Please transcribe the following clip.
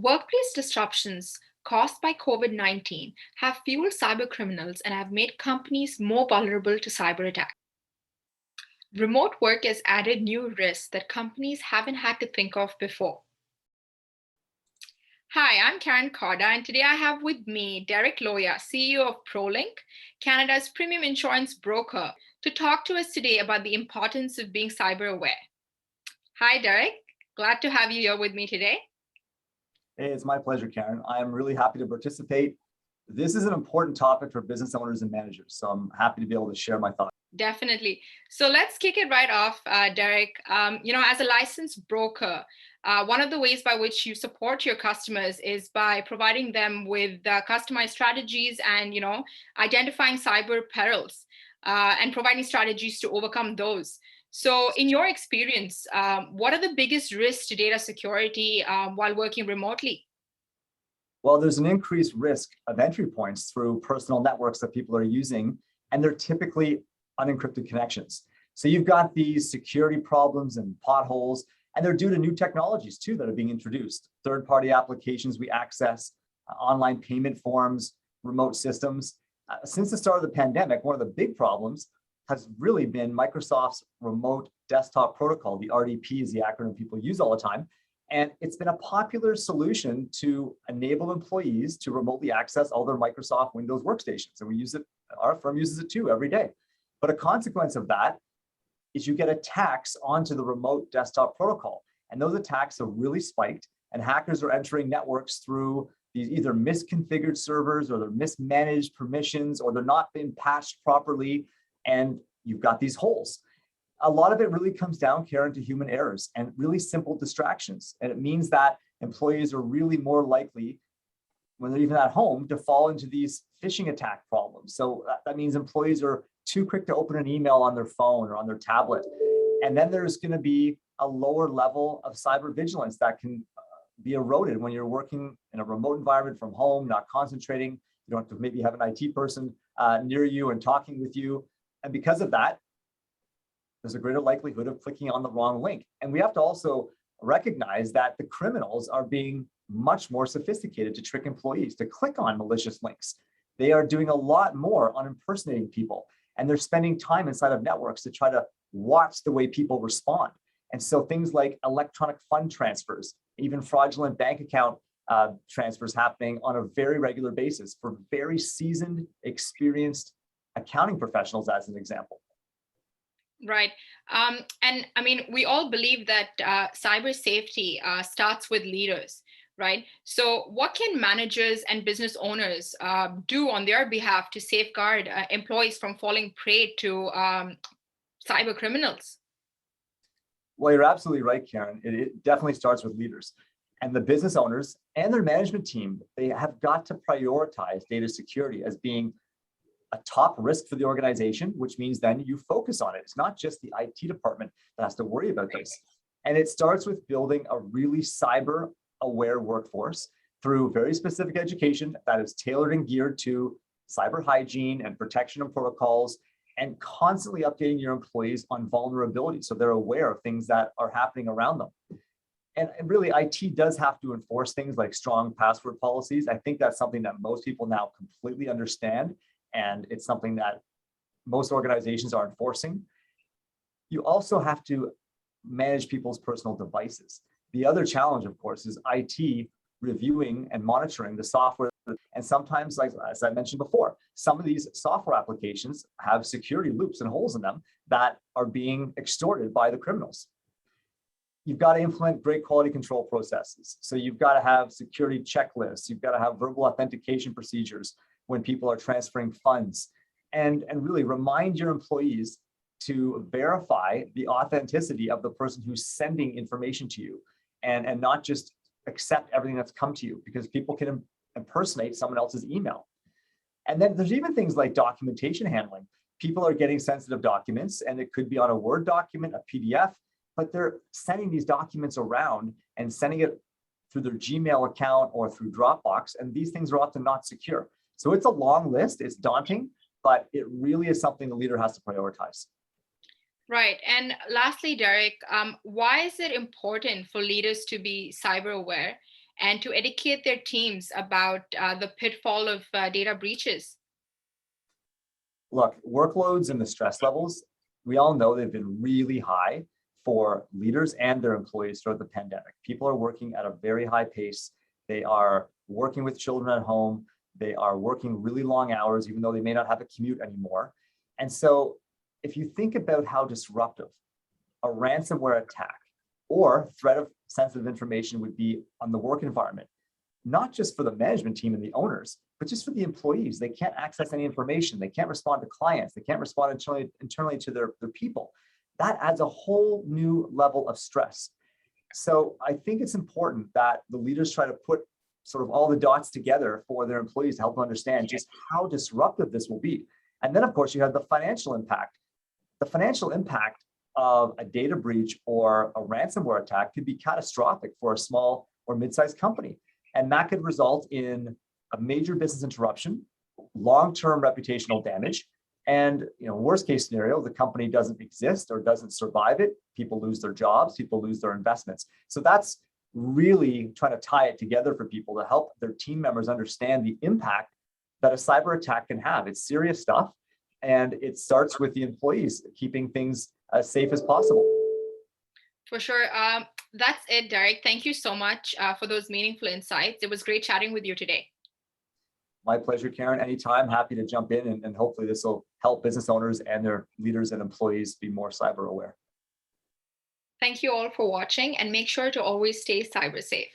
Workplace disruptions caused by COVID-19 have fueled cyber criminals and have made companies more vulnerable to cyber attacks. Remote work has added new risks that companies haven't had to think of before. Hi, I'm Karen Carda, and today I have with me Derek Loya, CEO of ProLink, Canada's premium insurance broker, to talk to us today about the importance of being cyber aware. Hi, Derek. Glad to have you here with me today. Hey, it's my pleasure, Karen. I'm really happy to participate. This is an important topic for business owners and managers, so I'm happy to be able to share my thoughts. Definitely. So let's kick it right off, Derek. As a licensed broker, one of the ways by which you support your customers is by providing them with customized strategies and, identifying cyber perils and providing strategies to overcome those. So in your experience, what are the biggest risks to data security while working remotely? Well, there's an increased risk of entry points through personal networks that people are using, and they're typically unencrypted connections. So you've got these security problems and potholes, and they're due to new technologies too that are being introduced. Third-party applications we access, online payment forms, remote systems. Since the start of the pandemic, one of the big problems has really been Microsoft's remote desktop protocol. The RDP is the acronym people use all the time. And it's been a popular solution to enable employees to remotely access all their Microsoft Windows workstations. And we use it, our firm uses it too every day. But a consequence of that is you get attacks onto the remote desktop protocol. And those attacks have really spiked, and hackers are entering networks through these either misconfigured servers, or they're mismanaged permissions, or they're not being patched properly, and you've got these holes. A lot of it really comes down, Karen, to human errors and really simple distractions. And it means that employees are really more likely, when they're even at home, to fall into these phishing attack problems. So that means employees are too quick to open an email on their phone or on their tablet. And then there's going to be a lower level of cyber vigilance that can be eroded when you're working in a remote environment from home, not concentrating. You don't have to maybe have an IT person near you and talking with you. And because of that, there's a greater likelihood of clicking on the wrong link. And we have to also recognize that the criminals are being much more sophisticated to trick employees to click on malicious links. They are doing a lot more on impersonating people, and they're spending time inside of networks to try to watch the way people respond. And so things like electronic fund transfers, even fraudulent bank account transfers happening on a very regular basis for very seasoned, experienced accounting professionals, as an example. Right. And I mean, we all believe that cyber safety starts with leaders, right? So what can managers and business owners do on their behalf to safeguard employees from falling prey to cyber criminals? Well, you're absolutely right, Karen. It definitely starts with leaders. And the business owners and their management team, they have got to prioritize data security as being a top risk for the organization, which means then you focus on it. It's not just the IT department that has to worry about this. And it starts with building a really cyber aware workforce through very specific education that is tailored and geared to cyber hygiene and protection and protocols, and constantly updating your employees on vulnerability so they're aware of things that are happening around them. And really, IT does have to enforce things like strong password policies. I think that's something that most people now completely understand, and it's something that most organizations are enforcing. You also have to manage people's personal devices. The other challenge, of course, is IT reviewing and monitoring the software. And sometimes, like as I mentioned before, some of these software applications have security loops and holes in them that are being extorted by the criminals. You've got to implement great quality control processes. So you've got to have security checklists. You've got to have verbal authentication procedures when people are transferring funds, and really remind your employees to verify the authenticity of the person who's sending information to you, and not just accept everything that's come to you, because people can impersonate someone else's email. And then there's even things like documentation handling. People are getting sensitive documents, and it could be on a Word document, a PDF, but they're sending these documents around and sending it through their Gmail account or through Dropbox, and these things are often not secure. So it's a long list, it's daunting, but it really is something the leader has to prioritize. Right. And lastly, Derek, why is it important for leaders to be cyber aware? and to educate their teams about the pitfall of data breaches? Look, workloads and the stress levels, we all know they've been really high for leaders and their employees throughout the pandemic. People are working at a very high pace. They are working with children at home. They are working really long hours, even though they may not have a commute anymore. And so if you think about how disruptive a ransomware attack or threat of sensitive information would be on the work environment, not just for the management team and the owners, but just for the employees. They can't access any information. They can't respond to clients. They can't respond internally to their people. That adds a whole new level of stress. So I think it's important that the leaders try to put sort of all the dots together for their employees to help them understand just how disruptive this will be. And then, of course, you have the financial impact. The financial impact of a data breach or a ransomware attack could be catastrophic for a small or mid-sized company. And that could result in a major business interruption, long-term reputational damage, and worst case scenario, the company doesn't exist or doesn't survive it. People lose their jobs, people lose their investments. So that's really trying to tie it together for people to help their team members understand the impact that a cyber attack can have. It's serious stuff, and it starts with the employees keeping things as safe as possible. For sure. That's it, Derek. Thank you so much for those meaningful insights. It was great chatting with you today. My pleasure, Karen. Anytime, happy to jump in, and hopefully this will help business owners and their leaders and employees be more cyber aware. Thank you all for watching, and make sure to always stay cyber safe.